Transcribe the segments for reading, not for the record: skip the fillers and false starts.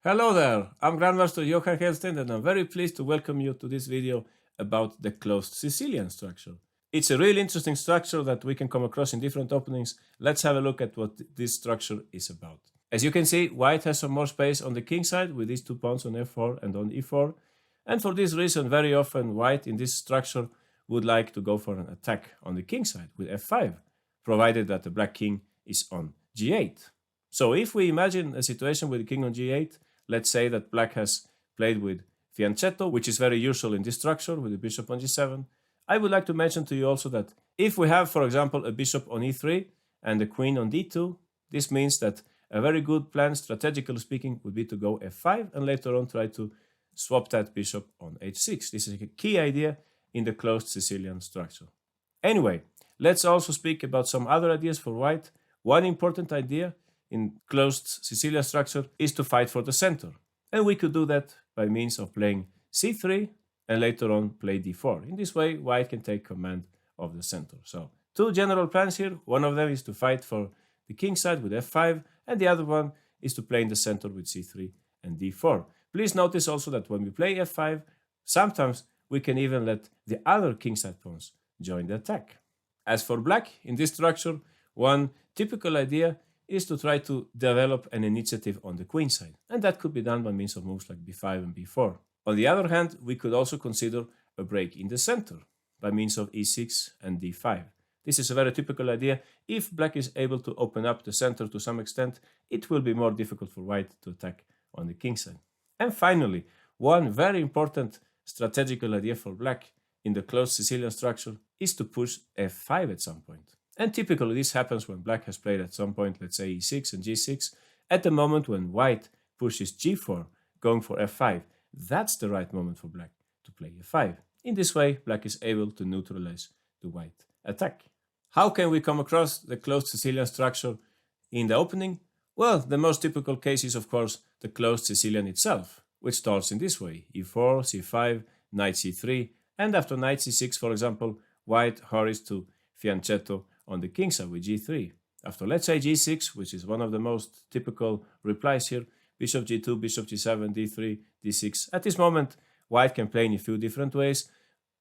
Hello there, I'm Grandmaster Johan Helsten and I'm very pleased to welcome you to this video about the closed Sicilian structure. It's a really interesting structure that we can come across in different openings. Let's have a look at what this structure is about. As you can see, white has some more space on the king side with these 2 pawns on f4 and on e4. And for this reason, very often white in this structure would like to go for an attack on the king side with f5, provided that the black king is on g8. So if we imagine a situation with the king on g8, let's say that black has played with fianchetto, which is very usual in this structure with the bishop on g7. I would like to mention to you also that if we have, for example, a bishop on e3 and a queen on d2, this means that a very good plan, strategically speaking, would be to go f5 and later on try to swap that bishop on h6. This is a key idea in the closed Sicilian structure. Anyway, let's also speak about some other ideas for white. One important idea in closed Sicilian structure is to fight for the center. And we could do that by means of playing c3 and later on play d4. In this way, white can take command of the center. So 2 general plans here. One of them is to fight for the king side with f5, and the other one is to play in the center with c3 and d4. Please notice also that when we play f5, sometimes we can even let the other kingside pawns join the attack. As for black, in this structure, one typical idea is to try to develop an initiative on the queen side, and that could be done by means of moves like b5 and b4. On the other hand, we could also consider a break in the center by means of e6 and d5. This is a very typical idea. If black is able to open up the center to some extent, it will be more difficult for white to attack on the king side. And finally, one very important strategical idea for black in the closed Sicilian structure is to push f5 at some point. And typically this happens when black has played at some point, let's say e6 and g6, at the moment when white pushes g4, going for f5. That's the right moment for black to play f5. In this way, black is able to neutralize the white attack. How can we come across the closed Sicilian structure in the opening? Well, the most typical case is, of course, the closed Sicilian itself, which starts in this way: e4, c5, knight c3, and after knight c6, for example, white hurries to fianchetto on the king side with g3. After, let's say, g6, which is one of the most typical replies here, bishop g2, bishop g7, d3, d6. At this moment, white can play in a few different ways.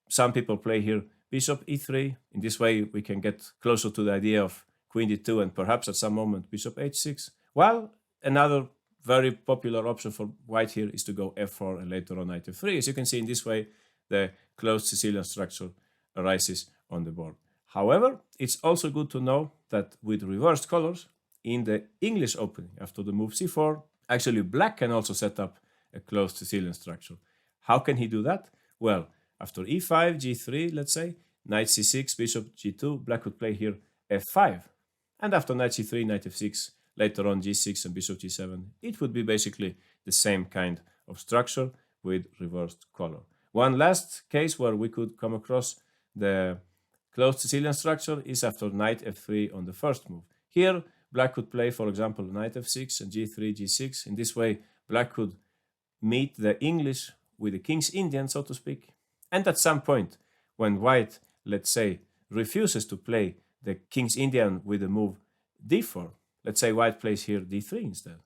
Some people play here bishop e3. In this way, we can get closer to the idea of queen d2 and perhaps at some moment bishop h6. While another very popular option for white here is to go f4 and later on knight f3. As you can see, in this way, the closed Sicilian structure arises on the board. However, it's also good to know that with reversed colors, in the English opening, after the move c4, actually black can also set up a closed Sicilian structure. How can he do that? Well, after e5, g3, let's say, knight c6, bishop g2, black would play here f5. And after knight c3, knight f6, later on g6 and bishop g7, it would be basically the same kind of structure with reversed color. One last case where we could come across the closed Sicilian structure is after knight f3 on the first move. Here, black could play, for example, knight f6 and g3, g6. In this way, black could meet the English with the King's Indian, so to speak. And at some point, when white, let's say, refuses to play the King's Indian with the move d4, let's say white plays here d3 instead.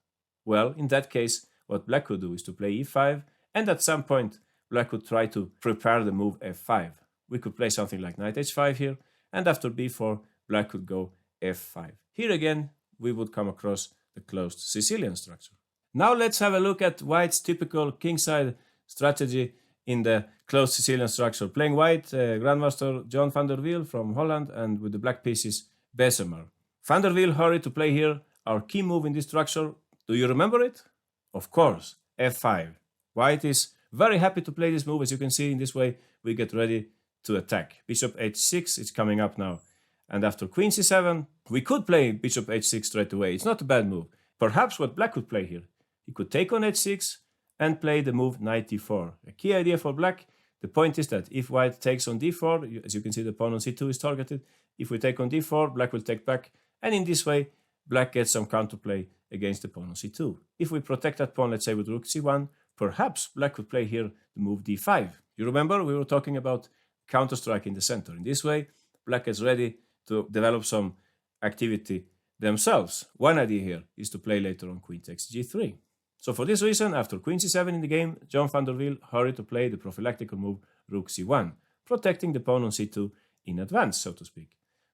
Well, in that case, what black could do is to play e5, and at some point, black could try to prepare the move f5. We could play something like knight h5 here, and after b4, black could go f5. Here again, we would come across the closed Sicilian structure. Now let's have a look at white's typical kingside strategy in the closed Sicilian structure. Playing white, Grandmaster John van der Wiel from Holland, and with the black pieces, Bessemer. Van der Wiel hurried to play here our key move in this structure. Do you remember it? Of course, f5. White is very happy to play this move. As you can see, in this way, we get ready to attack. Bishop h6 is coming up now. And after queen c7, we could play bishop h6 straight away. It's not a bad move. Perhaps what black could play here, he could take on h6 and play the move knight d4. A key idea for black. The point is that if white takes on d4, as you can see, the pawn on c2 is targeted. If we take on d4, black will take back. And in this way, black gets some counterplay against the pawn on c2. If we protect that pawn, let's say with rook c1, perhaps black could play here the move d5. You remember we were talking about counter-strike in the center. In this way, black is ready to develop some activity themselves. One idea here is to play later on queen takes g3. So for this reason, after queen c7 in the game, John van der Wiel hurried to play the prophylactic move rook c1, protecting the pawn on c2 in advance, so to speak.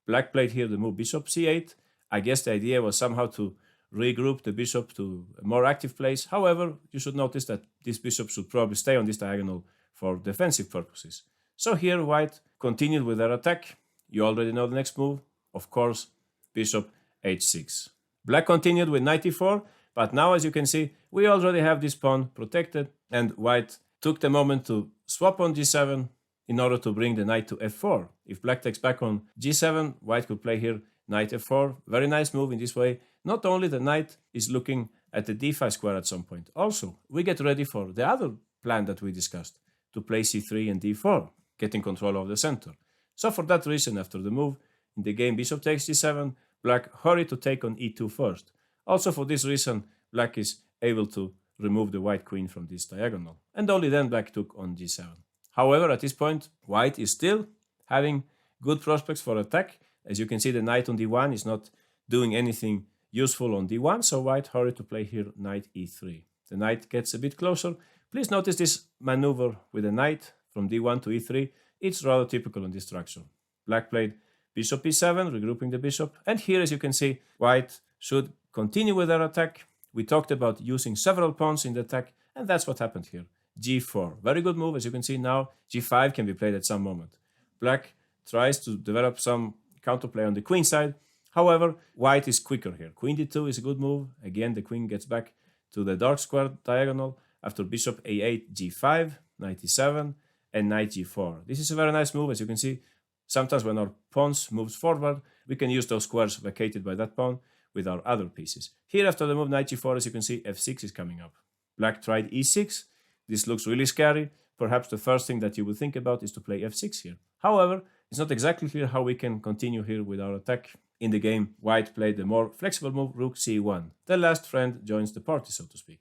Black played here the move bishop c8. I guess the idea was somehow to regroup the bishop to a more active place. However, you should notice that this bishop should probably stay on this diagonal for defensive purposes. So here white continued with their attack. You already know the next move, of course, bishop h6. Black continued with knight e4, but now as you can see, we already have this pawn protected, and white took the moment to swap on g7 in order to bring the knight to f4. If black takes back on g7, white could play here knight f4. Very nice move in this way. Not only the knight is looking at the d5 square at some point, also we get ready for the other plan that we discussed, to play c3 and d4, getting control of the center. So for that reason, after the move in the game bishop takes g7, black hurried to take on e2 first. Also for this reason, black is able to remove the white queen from this diagonal, and only then black took on g7. However, at this point, white is still having good prospects for attack. As you can see, the knight on d1 is not doing anything useful on d1, so white hurried to play here knight e3. The knight gets a bit closer. Please notice this maneuver with the knight from d1 to e3. It's rather typical in this structure. Black played bishop e7, regrouping the bishop, and here, as you can see, white should continue with their attack. We talked about using several pawns in the attack, and that's what happened here. g4, very good move. As you can see now, g5 can be played at some moment. Black tries to develop some counterplay on the queen side. However, white is quicker here. Queen d2 is a good move. Again, the queen gets back to the dark square diagonal after bishop a8, g5, knight e7, and knight g4. This is a very nice move. As you can see, sometimes when our pawns moves forward, we can use those squares vacated by that pawn with our other pieces. Here, after the move knight g4, as you can see, f6 is coming up. Black tried e6. This looks really scary. Perhaps the first thing that you would think about is to play f6 here. However, it's not exactly clear how we can continue here with our attack. In the game, white played the more flexible move rook c1. The last friend joins the party, so to speak.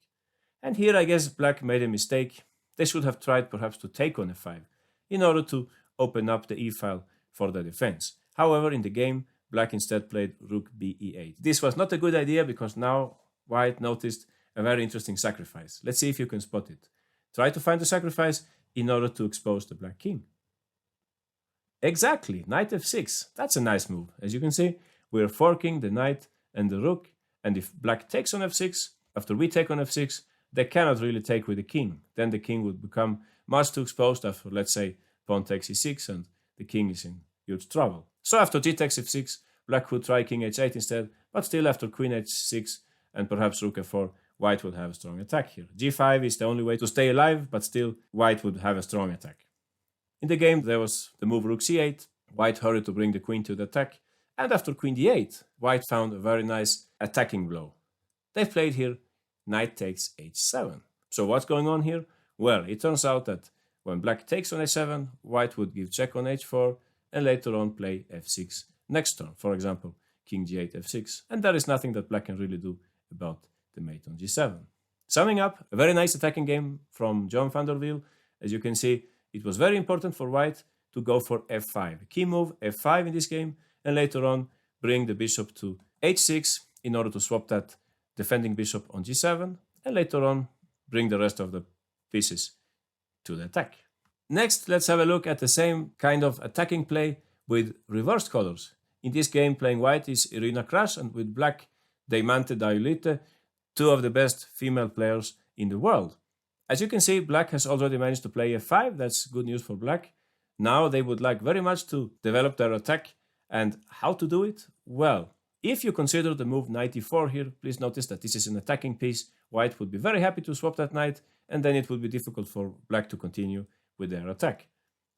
And here I guess black made a mistake. They should have tried perhaps to take on f5 in order to open up the e-file for the defense. However, in the game, black instead played rook be8. This was not a good idea because now white noticed a very interesting sacrifice. Let's see if you can spot it. Try to find the sacrifice in order to expose the black king. Exactly, knight f6. That's a nice move. As you can see, we're forking the knight and the rook, and if black takes on f6, after we take on f6, they cannot really take with the king. Then the king would become much too exposed after, let's say, pawn takes e6, and the king is in huge trouble. So after g takes f6, black would try king h8 instead, but still after queen h6 and perhaps rook f4, white would have a strong attack here. g5 is the only way to stay alive, but still white would have a strong attack. In the game, there was the move rook c8. White hurried to bring the queen to the attack, and after queen d8, white found a very nice attacking blow. They played here knight takes h7. So what's going on here? Well, it turns out that when black takes on h7, white would give check on h4 and later on play f6 next turn. For example, king g8, f6, and there is nothing that black can really do about the mate on g7. Summing up, a very nice attacking game from John van der Wiel. As you can see, it was very important for white to go for f5. Key move f5 in this game, and later on bring the bishop to h6 in order to swap that defending bishop on g7, and later on bring the rest of the pieces to the attack. Next, let's have a look at the same kind of attacking play with reversed colors. In this game, playing white is Irina Kras, and with black, Deimante Daiulite, two of the best female players in the world. As you can see, black has already managed to play f5. That's good news for black. Now they would like very much to develop their attack. And how to do it? Well, if you consider the move knight e4 here, please notice that this is an attacking piece. White would be very happy to swap that knight, and then it would be difficult for black to continue with their attack.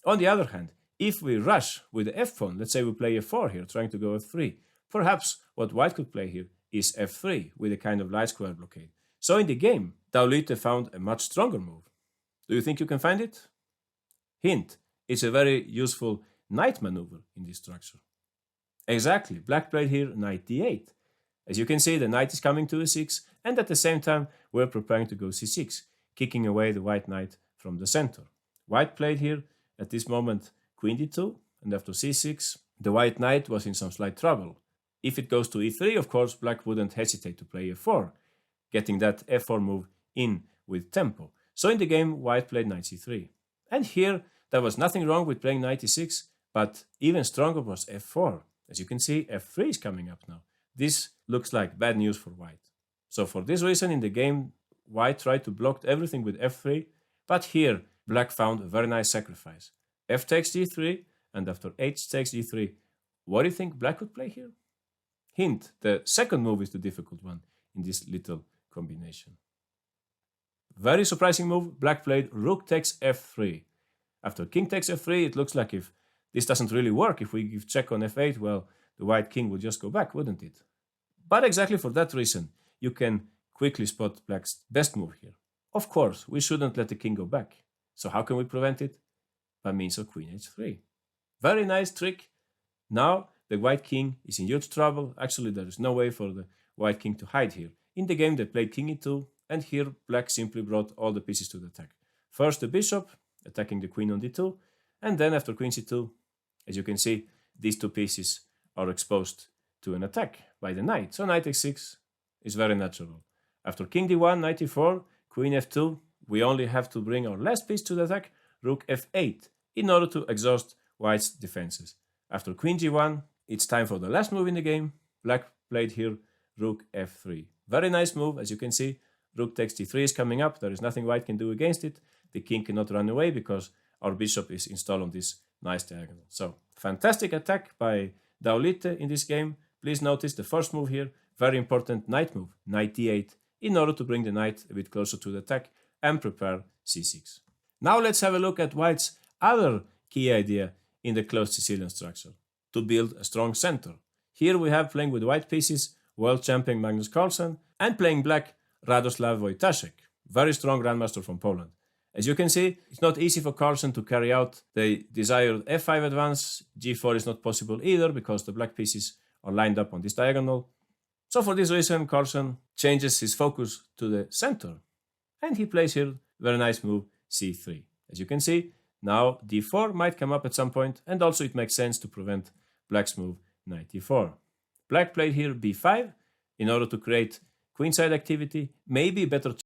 On the other hand, if we rush with the f pawn, let's say we play f4 here, trying to go f3, perhaps what white could play here is f3 with a kind of light square blockade. So in the game, Daiulite found a much stronger move. Do you think you can find it? Hint, it's a very useful knight maneuver in this structure. Exactly, black played here knight d8. As you can see, the knight is coming to e6, and at the same time, we're preparing to go c6, kicking away the white knight from the center. White played here, at this moment, queen d2, and after c6, the white knight was in some slight trouble. If it goes to e3, of course, black wouldn't hesitate to play f4, getting that f4 move in with tempo. So in the game, white played knight c3. And here, there was nothing wrong with playing knight e6, but even stronger was f4. As you can see, f3 is coming up now. This looks like bad news for white. So for this reason, in the game, white tried to block everything with f3, but here, black found a very nice sacrifice. F takes g3, and after h takes g3, what do you think black would play here? Hint, the second move is the difficult one in this little combination. Very surprising move, black played rook takes f3. After king takes f3, it looks like if this doesn't really work, if we give check on f8, well, the white king will just go back, wouldn't it? But exactly for that reason, you can quickly spot black's best move here. Of course, we shouldn't let the king go back. So how can we prevent it? By means of queen h3. Very nice trick. Now the white king is in huge trouble. Actually, there is no way for the white king to hide here. In the game, they played king e2, and here black simply brought all the pieces to the attack. First the bishop, attacking the queen on d2, and then after queen c2, as you can see, these two pieces are exposed to an attack by the knight. So knight x6 is very natural. After king d1, knight e4, queen f2, we only have to bring our last piece to the attack, rook f8, in order to exhaust white's defenses. After queen g1, it's time for the last move in the game. Black played here rook f3. Very nice move, as you can see. Rook takes d3 is coming up. There is nothing white can do against it. The king cannot run away because our bishop is installed on this nice diagonal. So, fantastic attack by Daulite in this game. Please notice the first move here, very important knight move, knight d8, in order to bring the knight a bit closer to the attack and prepare c6. Now let's have a look at white's other key idea in the closed Sicilian structure, to build a strong center. Here we have playing with white pieces, world champion Magnus Carlsen, and playing black Radoslav Wojtaszek, very strong grandmaster from Poland. As you can see, it's not easy for Carlsen to carry out the desired f5 advance. g4 is not possible either because the black pieces are lined up on this diagonal. So for this reason, Carlsen changes his focus to the center, and he plays here very nice move c3. As you can see, now d4 might come up at some point, and also it makes sense to prevent black's move knight e4. Black played here b5 in order to create queenside activity, maybe better